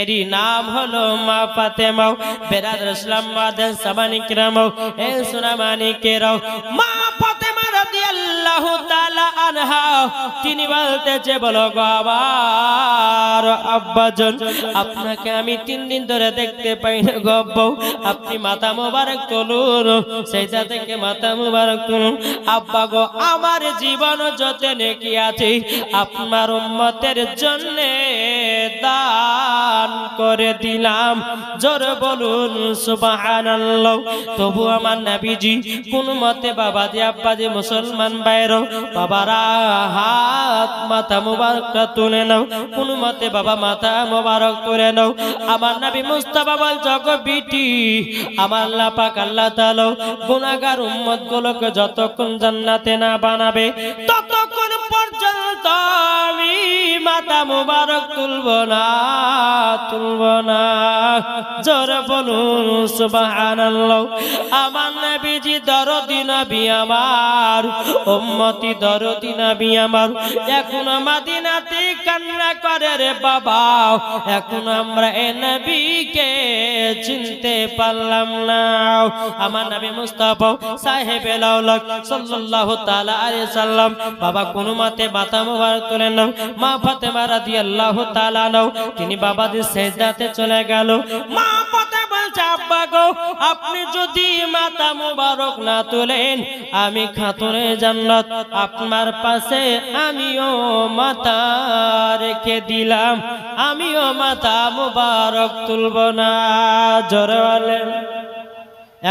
এরই নাম হলো মা ফাতেমা। বেরাদর ইসলাম মাদান সামানি কিরামও এ সুনামানিকেরাও, মা ফাতেমা রাদিয়াল্লাহু তাআলা আনহা তিনি বলতেছে, বলো গো আমার আব্বাজান, আপনাকে আমি 3 দিন ধরে দেখতে পাই না গো আব্বা, আপনি মাথা মোবারক তুলুন, সেজদা থেকে মাথা মোবারক তুলুন। আব্বা গো, আমার জীবন যত নেকি আছে আপনার উম্মতের জন্য দান করে দিলাম। জোরে বলুন সুবহানাল্লাহ। তবু আমার নবীজি কোন মতে বাবাজি আব্বাজি মুসলমান ভাইরা বাবারা হাত মাথা মুবারকটা তুলে নাও, কোন মতে বাবা মাথা মুবারক তুলে নাও। আমার নবী মুস্তাফা বলছে, গো বিটি, আমার আল্লাহ পাক আল্লাহ তাআলা গুনাহগার উম্মত গুলোকে যতক্ষণ জান্নাতে না বানাবে ততক্ষণ পর্যন্ত আমি মাথা মুবারক তুলবো না। জোরে বলুন সুবহানাল্লাহ। আমার নবীজি দরদি নবী, আমার উম্মতি দরদি নবী আমার। এখন মদিনাতে কান্না করে রে বাবা, এখন আমরা এ নবীকে চিনতে পারলাম না। আমার নবী মুস্তাফা সাহেবে লাউলাক সাল্লাল্লাহু তাআলা আলাইহি সাল্লাম বাবা কোন মতে মাথা মুবারক তুলে নাও। মা ফাতেমা রাদিয়াল্লাহু তাআলা নাও তিনি বাবাদের সেজদাতে চলে গেল। মা ফাতেমা বলছে, আব্বা গো, আপনি যদি মাথা মুবারক না তুলেন আমি খাতুনে জান্নাত আপনার পাশে আমিও মাথা রেখে দিলাম, আমিও মাথা মুবারক তুলব না। জোরে বলেন।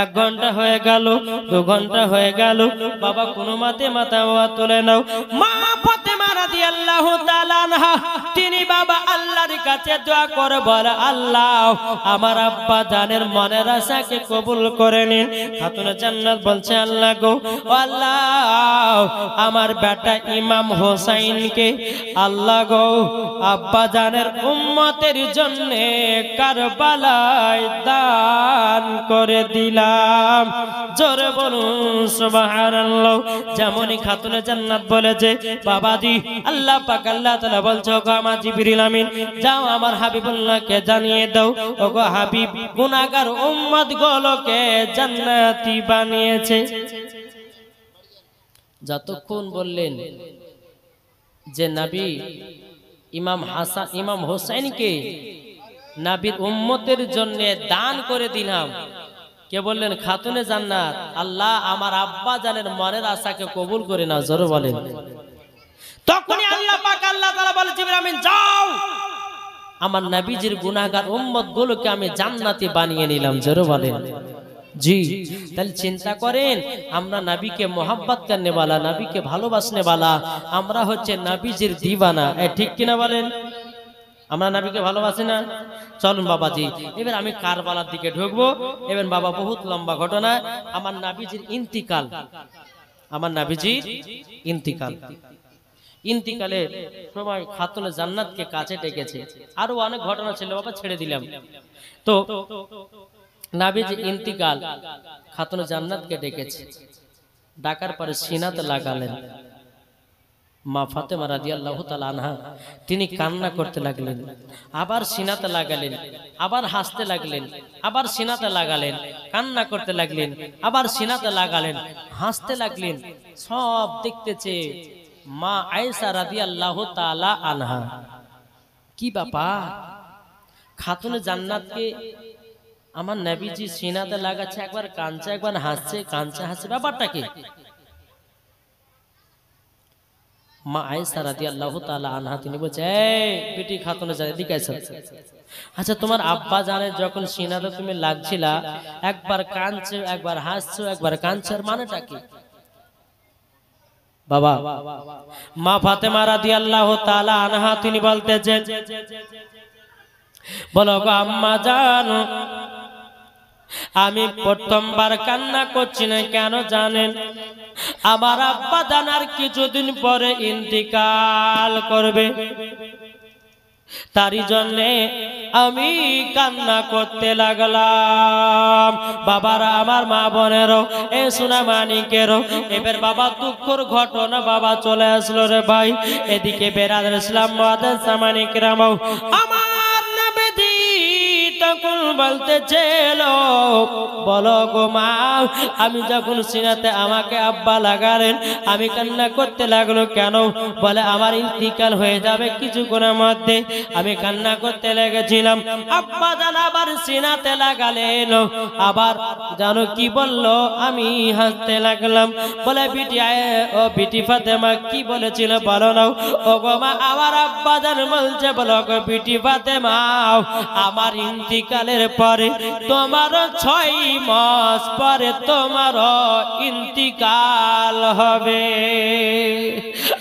1 ঘন্টা হয়ে গেল, 2 ঘন্টা হয়ে গেল, বাবা কোনো মতে মাথা তুলে নাও। মা ফাতেমা রাদিয়াল্লাহু তাআলা আনহা তিনি বাবা আল্লাহর কাছে দোয়া করে বলে, আল্লাহ আমার আব্বা জানের মনের আশাকে কবুল করে নিন। খাতুনে জান্নাত বলছে, আল্লাহ গো, আল্লাহ আমার বেটা ইমাম হোসাইনকে আল্লাহ গো আব্বা জানের উম্মতের জন্য কারবালায় দান করে দিলাম। জোরে বলুন সুবহানাল্লাহ। যেমনই খাতুনে জান্নাত বলেছে, বাবাজি আল্লাহ পাক আল্লাহ তাআলা বলছে, ওগো আমার জিবরিল আমিন যাও আমার হাবিবুল্লাহকে জানিয়ে দাও, ওগো হাবিব গুনাহগার উম্মত গুলোকে জান্নাতি বানিয়েছে। যতক্ষণ বললেন যে নবী ইমাম হাসান ইমাম হোসেনকে নবীর উম্মতের জন্য দান করে দিলাম, কে বললেন? খাতুনে জান্নাত। আল্লাহ আমার আব্বা জানের মনের আশাকে কবুল করে নাও। জোরে বলেন। তখনই আল্লাহ পাক আল্লাহ তাআলা বলে, জিবরিল আমিন যাও আমার নবীজির গুনাহগার উম্মত গুলোকে আমি জান্নাতি বানিয়ে নিলাম। জোরে বলেন। জি, তাহলে চিন্তা করেন, আমরা নবীকে মোহাব্বত করনে वाला, নবীকে ভালোবাসনে वाला, আমরা হচ্ছে নবীজির দিওয়ানা। ঠিক কিনা বলেন? আমরা নবীকে ভালোবাসি না? চলুন বাবাজি, এবার আমি কারবালার দিকে ঢুকবো। এবার বাবা বহুত লম্বা ঘটনা। আমার নবীজির ইন্তিকাল, আমার নবীজির ইন্তিকালের সময় খাতুনে জান্নাতকে কাছে ডেকেছে। আরো অনেক ঘটনা ছিল বাবা, ছেড়ে দিলাম। তো নবীজি ইন্তিকাল, খাতুনে জান্নাতকে ডেকেছে। ডাকার পরে সিনাতে লাগালেন। মা ফাতেমা রাদিয়াল্লাহু তাআলা আনহা তিনি কান্না করতে লাগলেন, আবার সিনাতে লাগালেন, আবার হাসতে লাগলেন, আবার সিনাতে লাগালেন, কান্না করতে লাগলেন, আবার সিনাতে লাগালেন, হাসতে লাগলেন। সব দেখতেছে মা আয়েশা রাদিয়াল্লাহু তাআলা আনহা। কি ব্যাপার, খাতুনে জান্নাতকে আমার নবীজি সিনাতে লাগাচ্ছে, একবার কাঁদছে, একবার হাসছে, কাঁদছে হাসছে, ব্যাপারটা কি? মা আয়েশা রাদিয়াল্লাহু তাআলা আনহা তিনি বলছে, এই বেটি খাতুনে জান্নাত এদিকে এসো। আচ্ছা, তোমার আব্বা জানের যখন সিনাতে তুমি লাগছিলা, একবার কাঁদছো, একবার হাসছো, একবার কাঁদছো, এর মানেটা কি? বাবা মা ফাতেমা রাদিয়াল্লাহু তাআলা আনহা তিনি বলতেছেন, বলো গো আম্মা জানো, আমি প্রথমবার কান্না করছি না কেন জানেন? আমার আব্বা জানার কিছুদিন পরে ইন্তিকাল করবে, তারই জন্য আমি কান্না করতে লাগলাম। বাবারা আমার মা বোনেরও এ সোনা মানিকেরও এবার বাবা দুঃখর ঘটনা বাবা চলে আসলো রে ভাই। এদিকে বেরাদার ইসলাম মুআদ্দিস সামানিকরামও আমার নবী তখন বলতেছিল বলো গো মা, আমি যখন সিনাতে আমাকে আব্বা লাগালেন আমি কান্না করতে লাগলো কেন? বলে আমার ইন্তিকাল হয়ে যাবে কিছুক্ষণের মধ্যে। আমি কান্না করতে লেগেছিলাম, আব্বা জান আবার সিনাতে লাগালেন, আবার জানো কি বললো? আমি হাসতে লাগলাম। বলে বিটি ও বিটি ফাতেমা কি বলেছিল বলো না? ও গো মা আমার আব্বা জান বলছে বলো গো বিটি ফাতেমা, আমার ইন্তিকালের পরে তোমার 6 মাস পরে তোমার ইন্তিকাল হবে।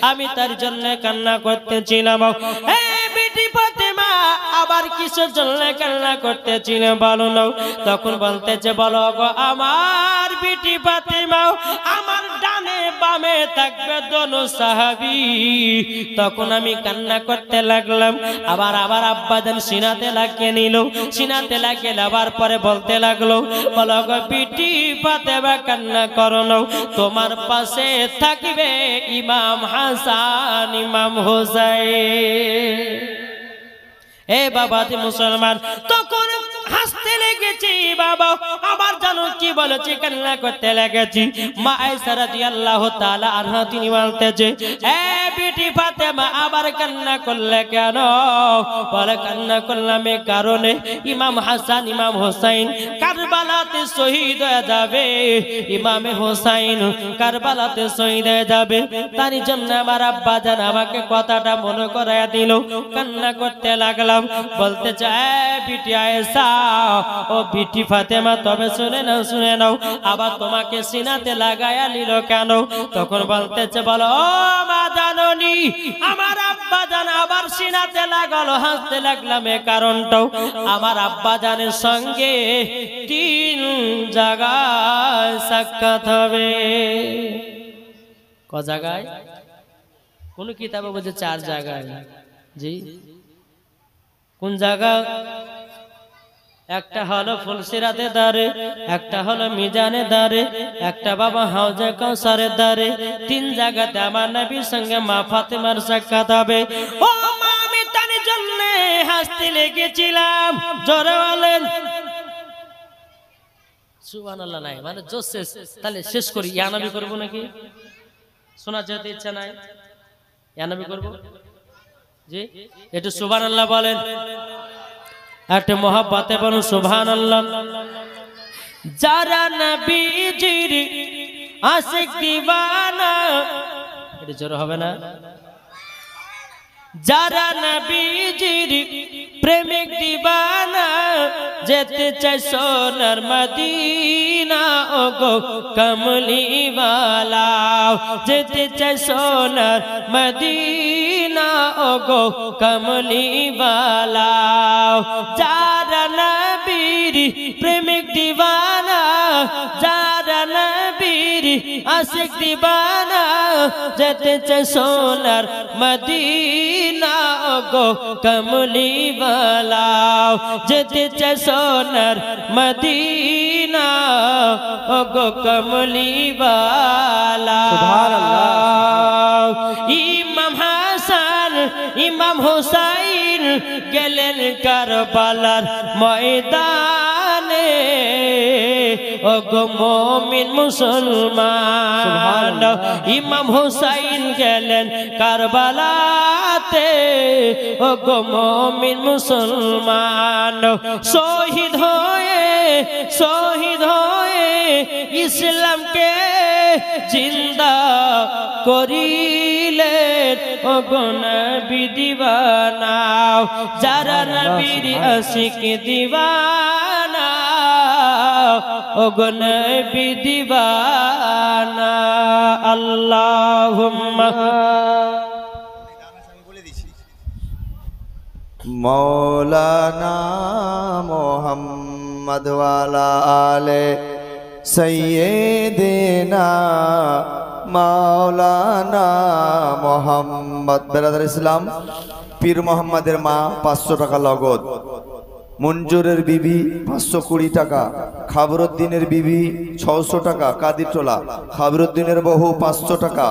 আমি তার জন্য কান্না করতেছিলাম। বিটি ফাতেমা আবার কিসের জন্য কান্না করতেছিলাম বলো না? তখন বলতেছে বলো গো আমার বিটি ফাতেমা, আমার ডানে বামে থাকবে দোনো সাহাবী। তখন আমি কান্না করতে লাগলাম। আবার আব্বাজান সিনাতে লাগিয়ে নিল, সিনাতে লাগিয়ে নেবার পরে বলতে লাগলো বলো গো বিটি ফাতেমা কান্না করো না, তোমার পাশে থাকবে ইমাম হাসান ইমাম হোসেন। এ বাবা তুই মুসলমান, তখন হাসতে লেগেছি বাবা। আবার জানো কি বলেছি? কান্না করতে লেগেছি। মা আয়েশা রাদিয়াল্লাহু তাআলা আনহা তিনি বলতেছে এ বিটি ফাতেমা আবার কান্না করলে কেন? বলে কান্না করলাম এই কারণে ইমাম হাসান ইমাম হোসেন কারবালাতে শহীদ হয়ে যাবে। ইমামে হোসেন কারবালাতে শহীদ হয়ে যাবে, তারই জন্য আমার আব্বা জান আমাকে কথাটা মনে করায়া দিল। কান্না করতে লাগলাম। বলতে চায় বিটি আয়েশা ও বিটি ফাতেমা তবে শুনে নাও আবার তোমাকে সিনাতে লাগায়া নিল কেন? তখন বলতেছে বলো ও মা জাননি আমার আব্বা জান আবার সিনাতে লাগালো। হাসতে লাগলাম এ কারণটাও আমার আব্বা জানের সঙ্গে 3 জায়গায় সাক্ষাৎ হবে। ক জায়গায়? কোন কিতাবে বলছে 4 জায়গায়। জি কোন জায়গা? একটা হলো ফুলসিরাতে দারে, একটা হলো মিজানে দারে, একটা বাবা হাউজে কাউসারের দারে। 3 জায়গাতে আমার নবীর সঙ্গে মা ফাতেমার সাক্ষাৎ হবে। ও মা আমি তার জন্য হাসতে লেগেছিলাম। জোরে বলেন সুবহানাল্লাহ। নাই মানে জোশ শেষ, তাহলে শেষ করি। ইয়া নবী করব নাকি? শোনা যেতে ইচ্ছা নাই? ইয়া নবী করব? জি একটু সুবহানাল্লাহ বলেন, একটা মোহাব্বতে বলুন সুবহানাল্লাহ। যারা নবীজির আশিক দিওয়ানা, এটা জোর হবে না? যারা নবীজির প্রেমিক দিওয়ানা, যেতে চায় সোনার মদিনা ও গো কমলিওয়ালা, যেতে চায় সোনার মদিনা ও গো কমলিওয়ালা। যারা নবীর প্রেমিক দিওয়ানা, যারা নবীর আশিক দিওয়ানা, যেতে চায় সোনার মদিনা ও গো কমলিওয়ালা, যেতে চায় সোনার মদিনা ও গো কমলিওয়ালা। সুবহানাল্লাহ। ইমাম হাসান ইমাম হোসেন গেলেন কারবালার ময়দানে ও গো মুমিন মুসলমান। ইমাম হোসেন গেলেন কারবালাতে ও গো মুমিন মুসলমান। শহীদ হয়ে ইসলামকে জিন্দা করিলেন ও গো নবী দিওয়ানা। যারা নবীর আশিক দিওয়ানা ও গো নবী দিওয়ানা। আল্লাহুম্মা মৌলানা মোহাম্মদ ওয়ালা আলে সৈয়দিনা মৌলানা মোহাম্মদ। বেরাদার ইসলাম পীর মোহাম্মদের মা 500 টাকা নগদ। মঞ্জুরের বিবি 520 টাকা, খাবরুদ্দিনের বিবি 600 টাকা কাদিরটোলা, খাবরুদ্দিনের বহু 500 টাকা,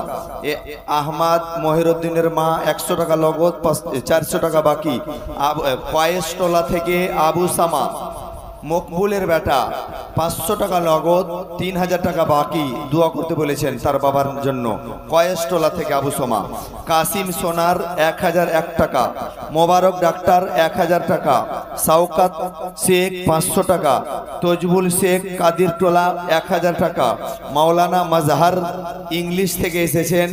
আহমাদ মহিরুদ্দিনের মা 100 টাকা নগদ, 400 টাকা বাকি। কয়েসটোলা থেকে আবু সামা মকবুলের বেটা 500 টাকা নগদ, 3000 টাকা বাকি, দোয়া করতে বলেছেন তার বাবার জন্য। কয়েসটোলা থেকে আবু সোমা। কাসিম সোনার 1001 টাকা, মোবারক ডাক্তার 1000 টাকা, সাউকাত শেখ 500 টাকা, তজবুল শেখ কাদিরটোলা 1000 টাকা, মাওলানা মাজহার ইংলিশ থেকে এসেছেন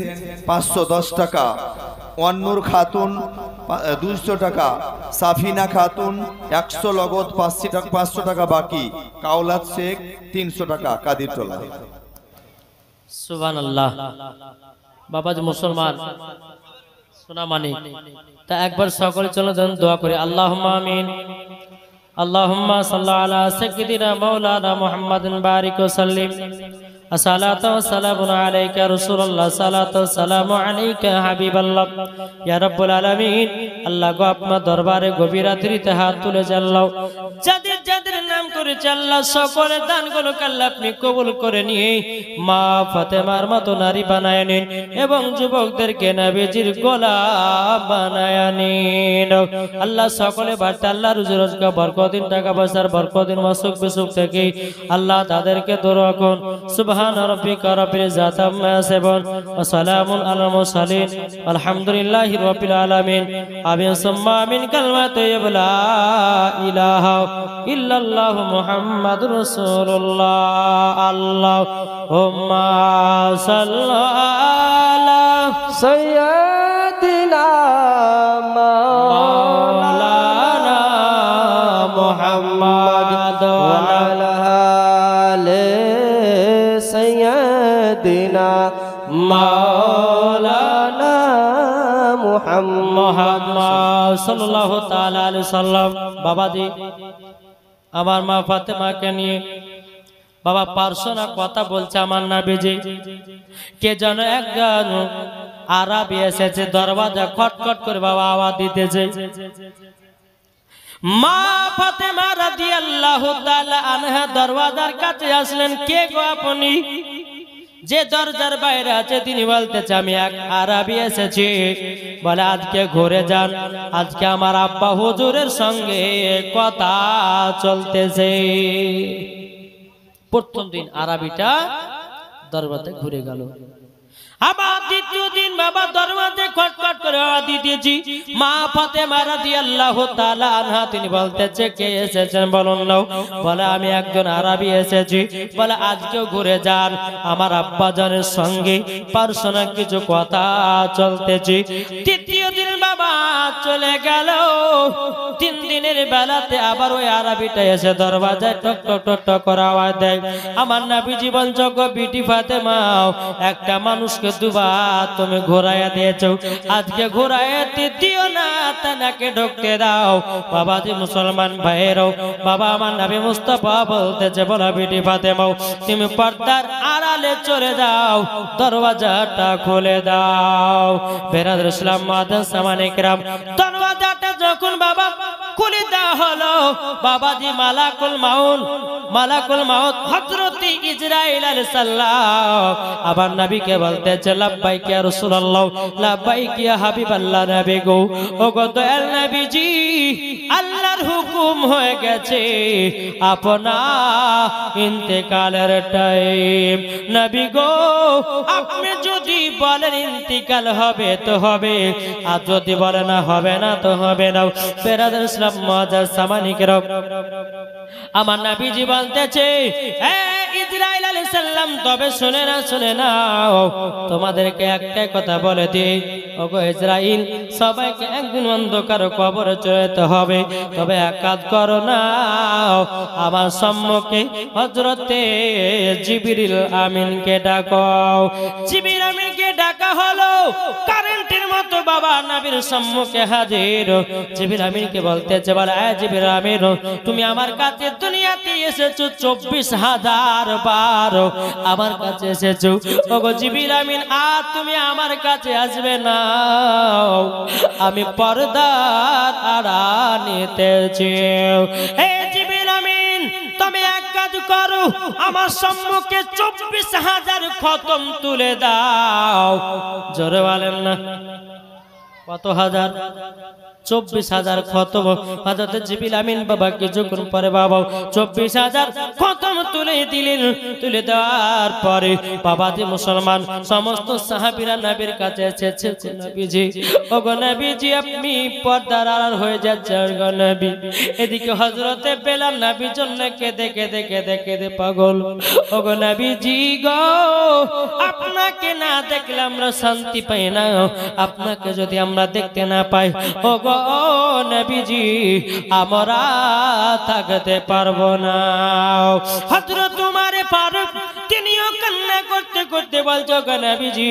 510 টাকা, ওয়ান্নুর খাতুন 200 টাকা, সাফিনা খাতুন 100 নগদ, 500 টাকা বাকি, কাওলাত শেখ 300 টাকা কাদিরটোলা। সুবহানাল্লাহ। বাবাজি মুসলমান সোনা মানিক, তা একবার সকলে চলো যেন দোয়া করি। আল্লাহুম্মা আমিন। আল্লাহুম্মা সাল্লি আলা সাইয়্যিদিনা মাওলানা মুহাম্মাদিন বারিক ওয়া সাল্লিম। আসসালাতু ওয়াসসালামু আলাইকা রাসূলুল্লাহ, সালাতু ওয়াসসালামু আলাইকা হাবিবাল্লাহ। ইয়া রাব্বুল আলামিন, আল্লাহ গো আপনার দরবারে গভীর রাত্রিতে হাত তুলে আল্লাহ যাদের যাদের নাম করে আল্লাহ সকলের দানগুলোকে আল্লাহ আপনি কবুল করে নিয়ে মা ফাতেমার মতো নারী বানায় নিন এবং যুবকদেরকে নবীজির গোলাম বানায় নিন। আল্লাহ সকলে বাড়তে আল্লাহ রুজি রোজগার বরকতিন, টাকা পয়সার বরকতিন, অসুখ বিসুখ থেকে আল্লাহ তাদেরকে দূর রাখুন। সুবহান রাব্বিকা রাব্বিল ইজ্জাতি আম্মা ইয়াসিফুন ওয়া সালামুন আলাল মুরসালিন আলহামদুলিল্লাহি রাব্বিল আলামিন। আমিন সুম্মা আমিন। কালিমাতু লা ইলাহা ইল্লাল্লাহ মুহাম্মাদুর রাসূলুল্লাহ। আল্লাহুম্মা সাল্লি আলা সাইয়্যিদিনা মাওলানা মুহাম্মাদ ওয়া আলা আলি সাইয়্যিদিনা মাওলানা মুহাম্মদ সাল্লাল্লাহু তাআলা আলাইহি সাল্লাম। বাবাজি আমার মা ফাতেমাকে নিয়ে বাবা পার্সোনা কথা বলছে আমার নবীজি। কে যেন একজন আরবি এসেছে, দরওয়াজা খটখট করে বাবা আওয়াজ দিতেছে। মা ফাতেমা রাদিয়াল্লাহু তাআলা আনহা দরওয়াজার কাছে আসলেন। কে গো আপনি? যে দরজার বাইরে আছে তিনি বলতেছে আমি এক আরবি এসেছি। বলে আজকে ঘুরে যান, আজকে আমার আব্বা হুজুরের সঙ্গে কথা চলতেছে। প্রথম দিন আরবিটা দরবারে ঘুরে গেল। আবার দ্বিতীয় দিন বাবা দরওয়াজে খটখট করে আওয়াজ দিতেছি। মা ফাতেমা রাদিয়াল্লাহু তাআলা আনহা তিনি বলতেছে কে এসেছেন বলুন না। বলে আমি একজন আরবি এসেছি। বলে আজকেও ঘুরে যান, আমার আব্বা জানের সঙ্গে পার্সোনাল কিছু কথা চলতেছে। তৃতীয় দিন বাবা চলে গেল। 3 দিনের বেলাতে আবার ওই আরবিটা এসে দরওয়াজায় টক টক টক টক করে আওয়াজ দেয়। আমার নবীজি বলছো গো বিটি ফাতেমা, একটা মানুষকে দুবার তুমি ঘোরাইয়া দিয়েছো, আজকে ঘোরাইয়া তৃতীয় না তাকে ঢুকতে দাও। বাবাজি মুসলমান ভাইয়েরাও, বাবা আমার নবী মুস্তাফা বলতেছে বলা বিটি ফাতেমা তুমি পর্দার আড়ালে চলে যাও, দরওয়াজাটা খুলে দাও। বেরাদর ইসলাম মাদান সামানে কিরাম, দরওয়াজাটা যখন বাবা খুলে দেওয়া হলো, বাবাজি মালাকুল মাউত হযরত ইসরাইল আলাইহিস সালাম আবার নবীকে বলতেছে লাব্বাইক ইয়া রাসূলুল্লাহ, লাব্বাইক ইয়া হাবিবাল্লাহ। নবী গো, ও গো দয়াল নবীজি, আল্লাহর হুকুম হয়ে গেছে, আপনার ইন্তেকালের টাইম। নবী গো, আপনি যদি বলেন ইন্তেকাল হবে তো হবে, আর যদি বলেন না হবে না তো হবে না। বেরাদর ইসলাম মুআজ্জাজ সামানি কিরাম, আমার নবীজি বলতেছে ইসরাইল আলাইহিস সালাম তবে শুনে নাও তোমাদেরকে একটাই কথা বলে দিই, ওগো ইসরাইল, সবাইকে একদিন অন্ধকার কবরে চলে হবে। তবে এক কাজ করো না, আমার সম্মুখে হযরতে জিবরিল আমিনকে ডাকো। জিবরিল আমিনকে ডাকা হলো কারেন্টের মতো বাবা নবীর সম্মুখে হাজির। জিবরিল আমিনকে বলতেছে, বলে জিবরিল আমিন, তুমি আমার কাছে দুনিয়াতে এসেছো 24,000 বার আমার কাছে এসেছো। ওগো জিবরিল আমিন, আর তুমি আমার কাছে আসবে না, আমি পর্দার আড়ালেতেছি। হে জিবরিল আমিন, তুমি এক কাজ করো, আমার সম্মুখে 24,000 খতম তুলে দাও। জোরে বলেন না, কত হাজার? 24,000 খতম। হযরত জিবরিল আমিন বাবা কিছুক্ষণ পরে বাবা 24,000 খতম তুলে দিলেন। তুলে দেওয়ার পরে বাবা যে মুসলমান সমস্ত সাহাবীরা নবীর কাছে এসেছে, নবীজি ওগো নবীজি আপনি পর্দার আড়াল হয়ে যাচ্ছেন গো নবী। এদিকে হযরতে বেলাল নবীর জন্য কেঁদে কেঁদে কেঁদে কেঁদে পাগল। ওগো নবীজি গো, আপনাকে না দেখলে আমরা শান্তি পাই না, আপনাকে যদি আমরা দেখতে না পাই ওগো নবীজি আমরা থাকতে পারবো না। হযরত উমর ফারুক তিনিও কান্না করতে করতে বলছো, গো নবীজি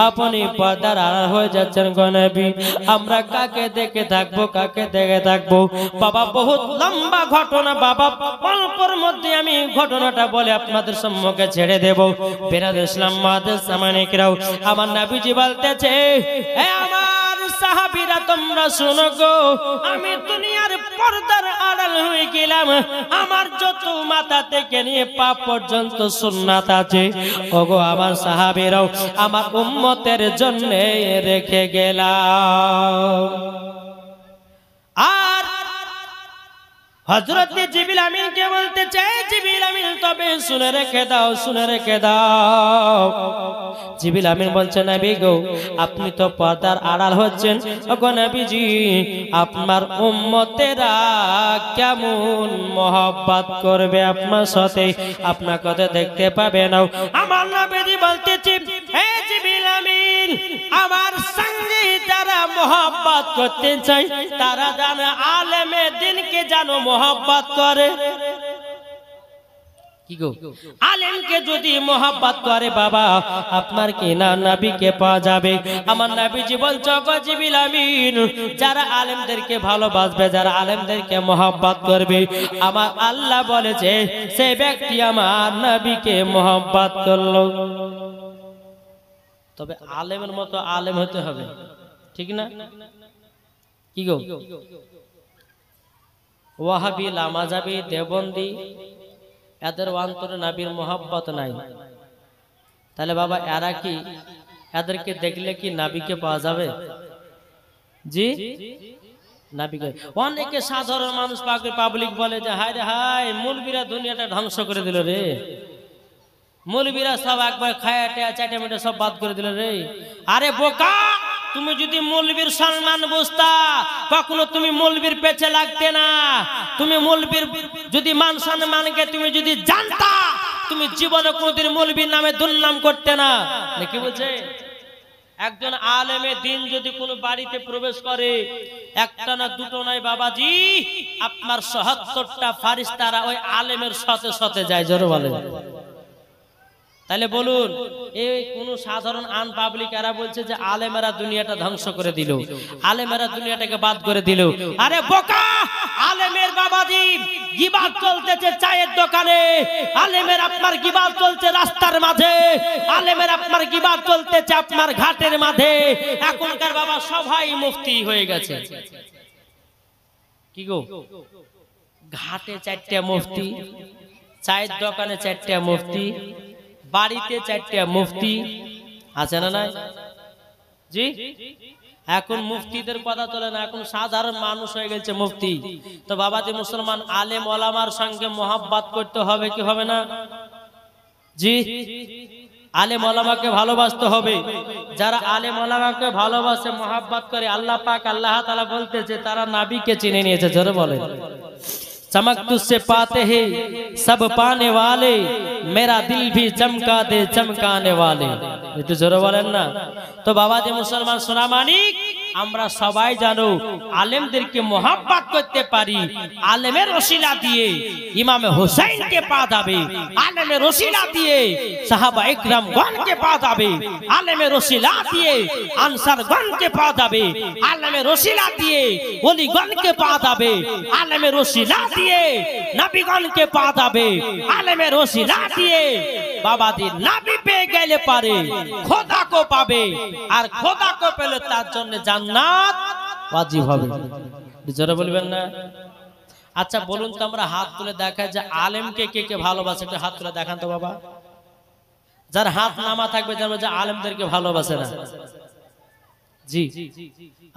আপনি পর্দার আড়াল হয়ে যাচ্ছেন গো নবী, আমরা কাকে দেখে থাকবো, কাকে দেখে থাকবো? বাবা বহুত লম্বা ঘটনা বাবা, অল্পর মধ্যে আমি ঘটনাটা বলে আপনাদের সম্মুখে ছেড়ে দেব। বেরাদর ইসলাম মাদের সামানিকরাও, আমার নবীজি বলতেছে, হে আমার সাহাবীরা তোমরা শোনো গো, আমি দুনিয়ার পর্দার আড়াল হয়ে গেলাম, আমার যত মাথা থেকে নিয়ে পা পর্যন্ত সুন্নাত আছে ওগো আমার সাহাবীরাও আমার উম্মতের জন্য রেখে গেলাম। আর হযরত জিবরিল আমিনকে বলতে চাই, জিবরিল আমিন তবে শুনে রেখে দাও, শুনে রেখে দাও। জিবরিল আমিন বলছে, নবী গো আপনি তো পর্দার আড়াল হচ্ছেন, ওগো নবীজি আপনার উম্মতেরা কেমন মহব্বত করবে আপনার সাথে, আপনার কথা দেখতে পাবে না। আমার নবীজি বলতেছে, হে জিবরিল আমিন, আমার সঙ্গে যারা মহব্বত করতে চায় তারা জানে আলেমে দিনকে জানো মহব্বত করে। কি গো, আলেমকে যদি মহব্বত করে বাবা আপনার কি না নবীকে পাওয়া যাবে। আমার নবীজি বলছে, গো জিবরিল আমিন, যারা আলেমদেরকে ভালোবাসবে, যারা আলেমদেরকে মহব্বত করবে, আমার আল্লাহ বলেছে সে ব্যক্তি আমার নবীকে মহব্বত করলো। তবে আলেমের মতো আলেম হতে হবে, ঠিক না? কি গো, ওয়াহাবি, লামাজাবি, দেওবন্দি এদের অন্তরে নবীর মহব্বত নাই, তাহলে বাবা এরা কি, এদেরকে দেখলে কি নবীকে পাওয়া যাবে? জি নবীকে। অনেকে সাধারণ মানুষ পাবলিক বলে যে হায় রে হায়, মৌলবীরা দুনিয়াটা ধ্বংস করে দিল রে, মৌলবীরা সব একবার খায়া টেয়া চাটে মেটে সব বাদ করে দিল রে। আরে বোকা, তুমি যদি মৌলবীর সম্মান বুঝতা কখনো তুমি মৌলবীর পেছে লাগতে না। তুমি মৌলবীর যদি মান সম্মানকে তুমি যদি জানতা, তুমি জীবনে কোনোদিন মৌলবীর নামে দুর্নাম করতে না। কি বলছে, একজন আলেমে দিন যদি কোনো বাড়িতে প্রবেশ করে, একটা না দুটো নয় বাবাজি, আপনার ৭৭টা ফারিস্তারা ওই আলেমের সাথে সাথে যায়। জোরে বলে। তাহলে বলুন, এই কোন সাধারণ আন পাবলিক এরা বলছে যে আলেমেরা দুনিয়াটা ধ্বংস করে দিল, আলেমেরা দুনিয়াটাকে বাদ করে দিল। আরে বোকা, আলেমের বাবাজি গিবাত চলতেছে চায়ের দোকানে, আলেমের আপনার গিবাত চলছে রাস্তার মাঝে, আলেমের আপনার গিবাত চলতেছে আপনার ঘাটের মাঝে। এখনকার বাবা সবাই মুফতি হয়ে গেছে। কি গো, ঘাটে 4টা মুফতি, চায়ের দোকানে 4টা মুফতি, বাড়িতে 4টা মুফতি আছে না নাই? জি, এখন মুফতিদের কথা চলে না, এখন সাধারণ মানুষ হয়ে গেছে মুফতি। তো বাবাজি মুসলমান আলেম ওলামার সঙ্গে মহব্বত করতে হবে কি হবে না? জি, আলেম ওলামাকে ভালোবাসতে হবে। যারা আলেম ওলামাকে ভালোবাসে, মহব্বত করে, আল্লাহ পাক আল্লাহ তাআলা বলতেছে তারা নবীকে চিনে নিয়েছে। জোরে বলে, चमक तुझसे पाते हैं सब पाने वाले, मेरा दिल भी चमका दे चमकाने वाले। একটু জোরে বলেন না। তো বাবাজি মুসলমান সোনা মানিক আমরা সবাই জানো আলেমদেরকে মোহাব্বত করতে পারি আলেমের ওসিলা দিয়ে ইমামে হুসাইনকে পাওয়া যাবে, আলেমের ওসিলা দিয়ে সাহাবা ইকরামগণকে পাওয়া যাবে, আলেমের ওসিলা দিয়ে আনসারগণকে পাওয়া যাবে, আলেমের ওসিলা দিয়ে ওলিগণকে পাওয়া যাবে, আলেমের ওসিলা দিয়ে নবীগণকে পাওয়া যাবে, আলেমের ওসিলা দিয়ে বাবাজি নবী পেয়ে গেলে পারে খোদাকে পাবে, আর খোদাকে পেলে তার জন্য জান্নাত ওয়াজিব হবে। জোরে বলবেন না? আচ্ছা বলুন তো, আমরা হাত তুলে দেখাই যে আলেমকে কে কে ভালোবাসে, একটু হাত তুলে দেখান তো বাবা। যার হাত নামা থাকবে জানবো যে আলেমদেরকে ভালোবাসে না। জি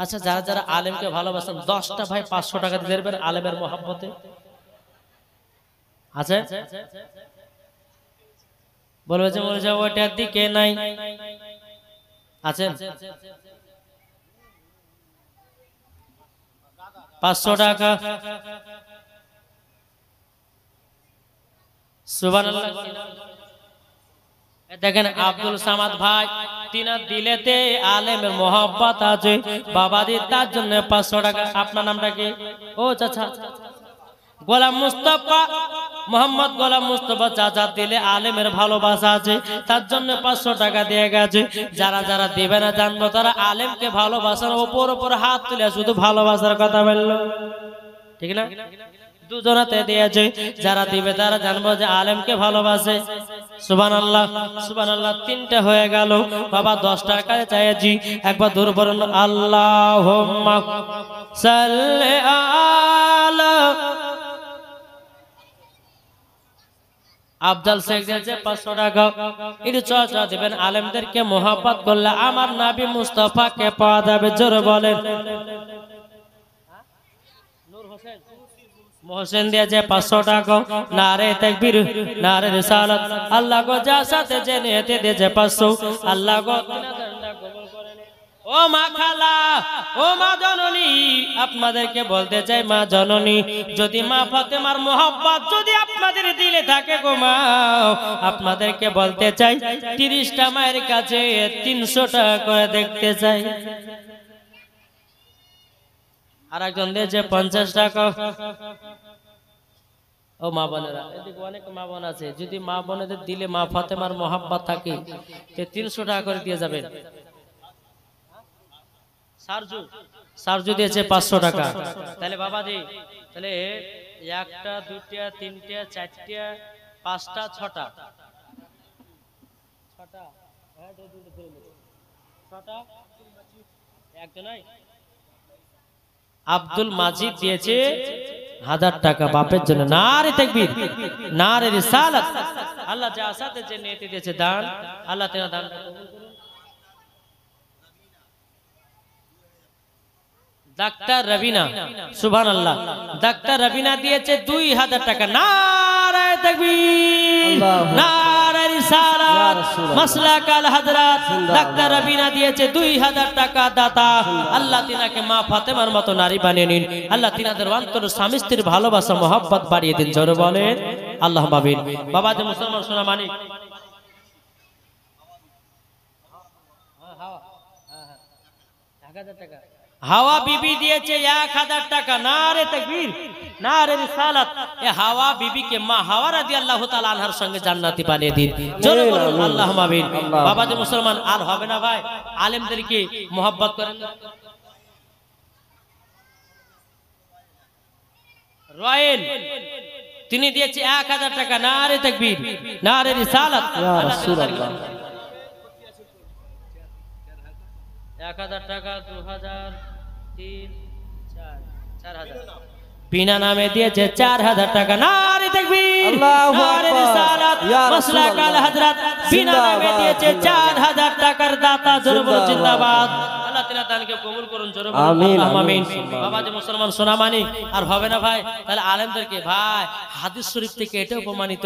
আচ্ছা, যারা যারা আলেমকে ভালোবাসেন 10টা ভাই 500 টাকা দিয়ে দেবেন আলেমের মহব্বতে। আছে? বলবে যে মনে যাও ওটার দিকে নাই। আছেন? 500 টাকা। সুবহানাল্লাহ। দেখেন আব্দুল সামাদ ভাই, তিনার দিলেতে আলেমের মোহাব্বত আছে বাবাজি, তার জন্য 500 টাকা। আপনার নামটা কি? ও চাচা গোলাম মুস্তাফা, মোহাম্মদ গোলাম মুস্তাফা চাচা দিলে আলেমের ভালোবাসা আছে, তার জন্য 500 টাকা দিয়ে গেছে। যারা যারা দেবে না জানবো তারা আলেমকে ভালোবাসার উপর উপর হাত তুলে শুধু ভালোবাসার কথা বললো, ঠিক না? দুজনাতে দিয়েছে, যারা দিবে তারা জানবো যে আলেমকে ভালোবাসে। সুবহানাল্লাহ সুবহানাল্লাহ। 3টা হয়ে গেল বাবা। 10 টাকা চাইছি, একবার দূর বলুন আল্লাহুম্মা সাল্লি আলা আফজাল শেখ দিয়েছে 500 টাকা। একটু চর্চা দিবেন, আলেমদেরকে মোহাব্বত করলে আমার নবী মুস্তাফাকে পাওয়া যাবে। জোরে বলেন। মোহসেন দিয়েছে 500 টাকা। নারে তাকবীর, নারে রিসালাত। আল্লাহ গো যা সাথে জেনে দিয়েছে 500। আল্লাহ গো ও মা খালা, ও মা জননী, আপনাদেরকে বলতে চাই মা জননী, যদি মা ফাতেমার মোহাব্বত যদি আপনাদের দিলে থাকে গো মা, আপনাদেরকে বলতে চাই 30টা মায়ের কাছে 300 টাকা করে দেখতে চাই। আর একজন দিয়েছে 50 টাকা। ও মা বোনেরা, এদিকে অনেক মা বোন আছে, যদি মা বোনেদের দিলে মা ফাতেমার মোহাব্বত থাকে 300 টাকা করে দিয়ে যাবেন। সারজু দিয়েছে 500 টাকা। তাহলে বাবাজি, তাহলে 1টা 2টা 3টা 4টা 5টা 6টা 6টা একজনই। আব্দুল মাজিদ দিয়েছে 1000 টাকা বাপের জন্য। নারে তাকবীর, নারে রিসালাত। আল্লাহ যা সাথে যে নিয়তি দিয়েছে দান, আল্লাহ তেনা দান কবুল করুন। ডাক্তার রবিনা, সুবহানাল্লাহ, ডাক্তার রবিনা দিয়েছে 2000 টাকা। নারে তাকবীর, নারে রিসালাত, মাসলাক আল হযরত। ডাক্তার রবিনা দিয়েছে 2000 টাকা দাতা। আল্লাহ তিনাকে মা ফাতেমার মতো নারী বানিয়ে নিন। আল্লাহ তিনাদের অন্তরে স্বামী স্ত্রীর ভালোবাসা মোহাব্বত বাড়িয়ে দিন। জোরে বলেন আল্লাহুম্মা আমিন। বাবা যে মুসলমান সোনা মানিক, হাওয়া বিবি দিয়েছে 1000 টাকা। নারে তাকবীর, নারে রিসালাত। এ হাওয়া বিবিকে মা হাওয়া রাদিয়াল্লাহু তাআলা আনহার সঙ্গে জান্নাতি বানিয়ে দিন। জোরে বলুন আল্লাহুম্মা আমিন। বাবা যে মুসলমান, আর হবে না ভাই, আলেমদেরকে মোহাব্বত করেন। রয়েল তিনি দিয়েছে 1000 টাকা। নারে তাকবীর, নারে রিসালাত। ইয়া রাসূলুল্লাহ। 1000 টাকা, 2000, 3, 4, 4000। বিনা নামে দিয়েছে 4000 টাকা। নারে তাকবীর, নারে রিসালাত, মাসলাক আল হযরত। বিনা নামে দিয়েছে 4000 টাকার দাতা। জোরে বলুন জিন্দাবাদ। আল্লাহ তাআলা দানকে কবুল করুন। জোরে বলুন আল্লাহুম্মা আমিন। বাবা যে মুসলমান সোনা মানি, আর হবে না ভাই, তাহলে আলেমদেরকে ভাই হাদিস শরীফ থেকে এটা প্রমাণিত,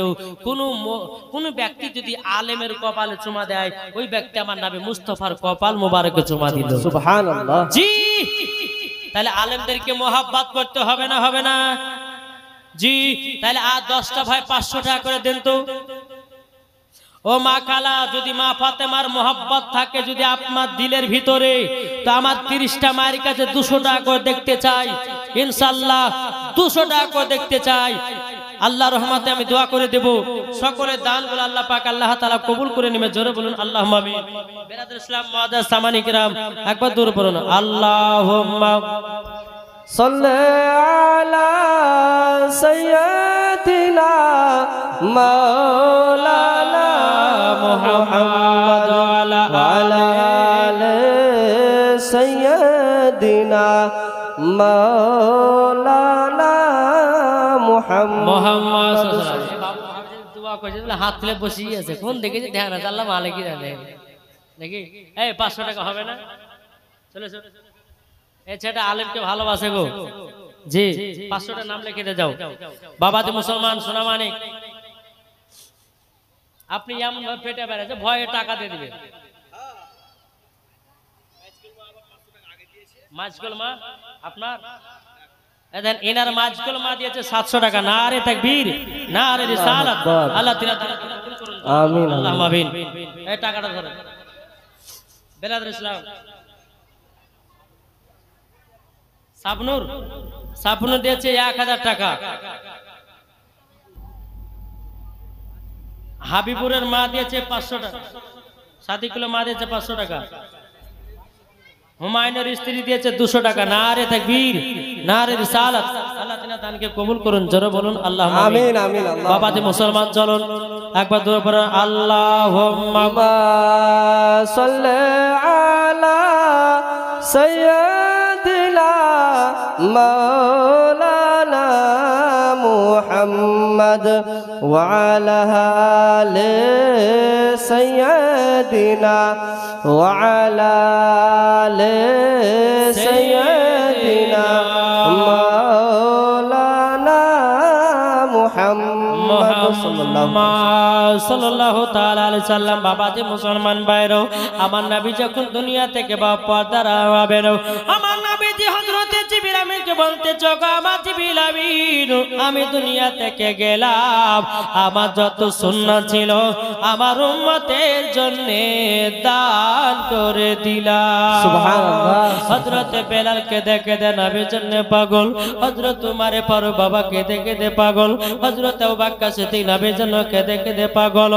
কোন ব্যক্তি যদি আলেমের কপালে চুমা দেয়, ওই ব্যক্তি আমার নবী মুস্তাফার কপাল মোবারকে চুমা দিল। সুবহানাল্লাহ। জি, তাহলে আলেমদেরকে মোহাব্বত করতে হবে না? হবে না? জি। তাহলে আর 10টা ভাই 500 টাকা করে দেন তো। ও মা খালা, যদি মা ফাতেমার মোহাব্বত থাকে যদি আপনার দিলের ভিতরে, তো আমার 30টা মায়ের কাছে 200 টাকা করে দেখতে চাই, ইনশাআল্লাহ 200 টাকা করে দেখতে চাই। আল্লাহ রহমতে আমি দোয়া করে দেব, সকলের দানগুলো আল্লাহ পাক আল্লাহ তাআলা কবুল করে নেবে। জোরে বলুন আল্লাহুম্মা আমিন। বেরাদর ইসলাম মুআজ্জাজ সামানি কিরাম, একবার দূর পড়ুন আল্লাহুম্মা সাল্লি আলা সাইয়্যিদিনা মাওলানা মুহাম্মদ ওয়া আলা আলি সাইয়্যিদিনা মাওলানা মুহাম্মদ দোয়া করেছে বলে হাত তুলে বসিয়ে আছে, কোন দেখেছে ধ্যান আছে, আল্লাহ মালিকই জানে নাকি। এই 500 টাকা হবে না? চলে চলে, এই ছেলেটা আলেমকে ভালোবাসে গো। জি 500 টাকা নাম লিখে যাও। বাবাজি মুসলমান সোনামানিক, আপনি এমন ভাবে পেটে বেড়াচ্ছে ভয়ে টাকা দিয়ে দিবে। মাঝগুল মা আপনার এদেন এনার মাঝগুল মা দিয়েছে 700 টাকা। নারে তাকবীর, নারে রিসালাত, আল্লাহ তিনা কবুল করুন। আমিন আল্লাহুম্মা আমিন। এই টাকাটা ধরেন। বেরাদর ইসলাম সাবনুর দিয়েছে 1000 টাকা। হাবিবুরের মা দিয়েছে 500 টাকা। সাদিকুলের মা দিয়েছে 500 টাকা। হুমায়ুনের স্ত্রী দিয়েছে 200 টাকা। নারে তাকবীর, নারে রিসালাত, আল্লাহ তাআলা দানকে কবুল করুন। জোরে বলুন আল্লাহুম্মা আমিন আমিন। বাবাজি মুসলমান চলুন একবার দূরে পড়ুন আল্লাহুম্মা সাল্লি আলা সাইয়্যিদিনা মাওলানা মুহাম্মদ ওয়া আলা আলি সাইয়্যিদিনা ওয়া আলা আলি সাইয়্যিদিনা মাওলানা মুহাম্মদ সাল্লাল্লাহু তাআলা আলাইহি সাল্লাম। বাবাজি মুসলমান ভাইরা, আমার নবী যখন দুনিয়া থেকে পর্দার হবেন, আমার নবীজি হযরত জিবরিল আমিনকে বলতে চোখ, আমার জিবরিল আমিন আমি দুনিয়া থেকে গেলাম, আমার যত সুন্নাত ছিল আমার উম্মতের জন্য দান করে দিলাম। সুবহানাল্লাহ। হযরত বেলালকে দেখে দে নবীর জন্য পাগল, হযরত উমরে ফারুক বাবাকে দেখে দে পাগল, হযরত আবু বকর সিদ্দিক নবীর জন্য কেঁদে কেঁদে পাগল।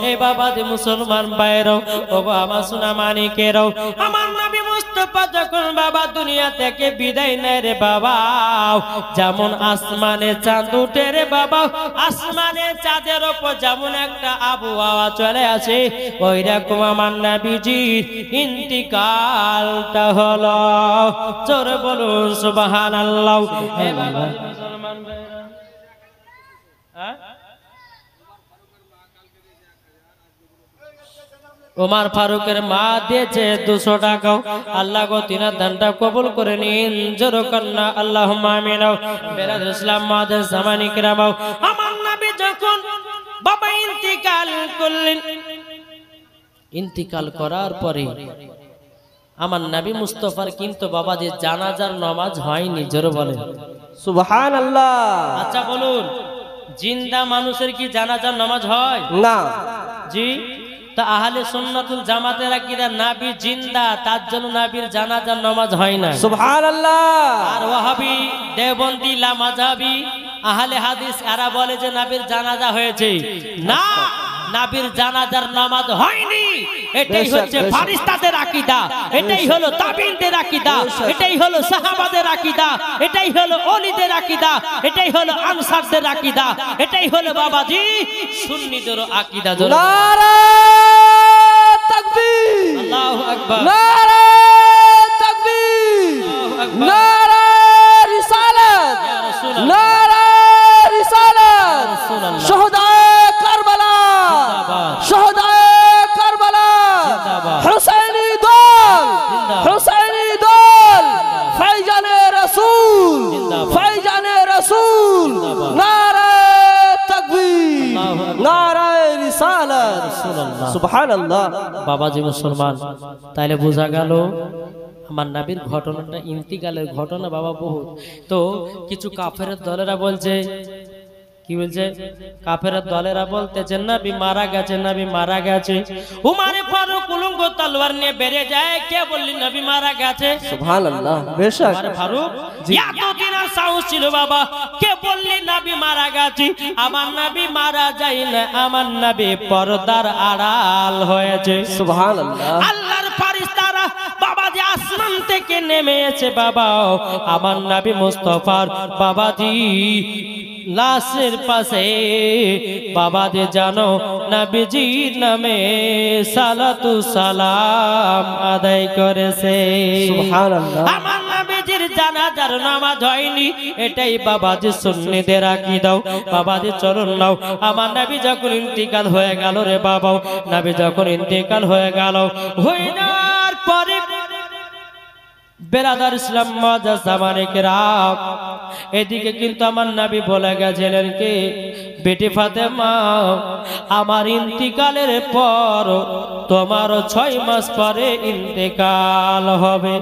এই বাবাজি মুসলমান ভাইরা, ওগো আমার সোনা মানিকেরাও, আমার নবী মুস্তাফা যখন বাবা দুনিয়া থেকে বিদায় নেয় রে বাবা, যেমন আসমানে চাঁদ উঠে রে বাবা, আসমানে চাঁদের উপর যেমন একটা আবহাওয়া চলে আসে, ওই রকম আমার নবীজির ইন্তিকালটা হলো। জোরে বলুন সুবহানাল্লাহ। এই বাবাজি মুসলমান ভাইরা, ওমর ফারুকের মা দিয়েছে 200 টাকা। আল্লাহ গো তিনার দানটা কবুল করে নিন। জোরে কন্না আল্লাহুম্মা আমিন। বেরাদর ইসলাম মুআজ্জাজ জামানি কিরাম, আমার নবী যখন বাবা ইন্তিকাল করলেন, ইন্তিকাল করার পরে আমার নবী মুস্তাফার কিন্তু বাবা যে জানাজার নামাজ হয়নি। জোরে বলেন সুবহানাল্লাহ। আচ্ছা বলুন, জিন্দা মানুষের কি জানাজার নামাজ হয় না? জি। তা আহলে সুন্নাতুল জামাতের আকীদা নবী জিন্দা, তার জন্য নবীর জানাজার নামাজ হয় না। সুবহানাল্লাহ। আর ওয়াহাবি দেওবন্দি লা মাযহাবি আহলে হাদিস এরা বলে যে নবীর জানাজা হয়েছে। না, নবীর জানাজার নামাজ হয়নি। এটাই হচ্ছে ফেরেশতাদের আকীদা, এটাই হলো তাবিঈনদের আকীদা, এটাই হলো সাহাবাদের আকীদা, এটাই হলো ওলিদের আকীদা, এটাই হলো আনসারদের আকীদা, এটাই হলো বাবাজি সুন্নিদের আকীদা। নারে তাকবীর, আল্লাহু আকবার, নারে তাকবীর, আল্লাহু আকবার, নারে রিসালাত, ইয়া রাসূলুল্লাহ, নারে রিসালাত, রাসূলুল্লাহ, শুহাদায়ে কারবালা, জিন্দাবাদ, শুহাদায়ে কারবালা, জিন্দাবাদ, হুসাইনি দল, জিন্দাবাদ, হুসাইনি দল, ফাইজানে রাসূল, জিন্দাবাদ, ফাইজানে রাসূল, জিন্দাবাদ, নারে তাকবীর, আল্লাহু আকবার, নারে রিসালাত, রাসূলুল্লাহ। সুবহানাল্লাহ। বাবাজি মুসলমান, তাইলে বোঝা গেল আমার নবীর ঘটনাটা ইন্তিকালের ঘটনা বাবা বহুত। তো কিছু কাফেরের দলেরা বলছে কি বলছে কাফেরের দলেরা বলতেছে নবী মারা গেছে, নবী মারা গেছে। উমারে ফারুক উলঙ্গ তলোয়ার নিয়ে বেরিয়ে যায়, কে বললি নবী মারা গেছে? সুবহানাল্লাহ বেশক উমারে ফারুক এতদিন আর সাহস ছিল বাবা, কে বললি নবী মারা গেছে? আমার নবী মারা যায় না, আমার নবী পর্দার আড়াল হয়েছে। সুবহানাল্লাহ আল্লাহর ফেরেশতারা বাবাজি আসমান থেকে নেমে এসে বাবা আমার নবী মুস্তাফার বাবাজি লাশের পাশে বাবাজি জানো নবীজির নামে সালাতু সালাম আদায় করেছে। সুবহানাল্লাহ আমার নবীজির জানাজার নামাজ হয়নি, এটাই বাবাজি সুন্নিদের আকীদাও। বাবাজি চলুন নাও, আমার নবী যখন ইন্তিকাল হয়ে গেল রে বাবা, নবী যখন ইন্তিকাল হয়ে গেল, হয়ে যাওয়ার পরে বেরাদার ইসলাম মুআজ্জাজ জামানে কেরাম, এদিকে কিন্তু আমার নবী বলে গেছিলেন কি বেটি ফাতেমা আমার ইন্তিকালের পর তোমার 6 মাস পরে ইন্তেকাল হবে।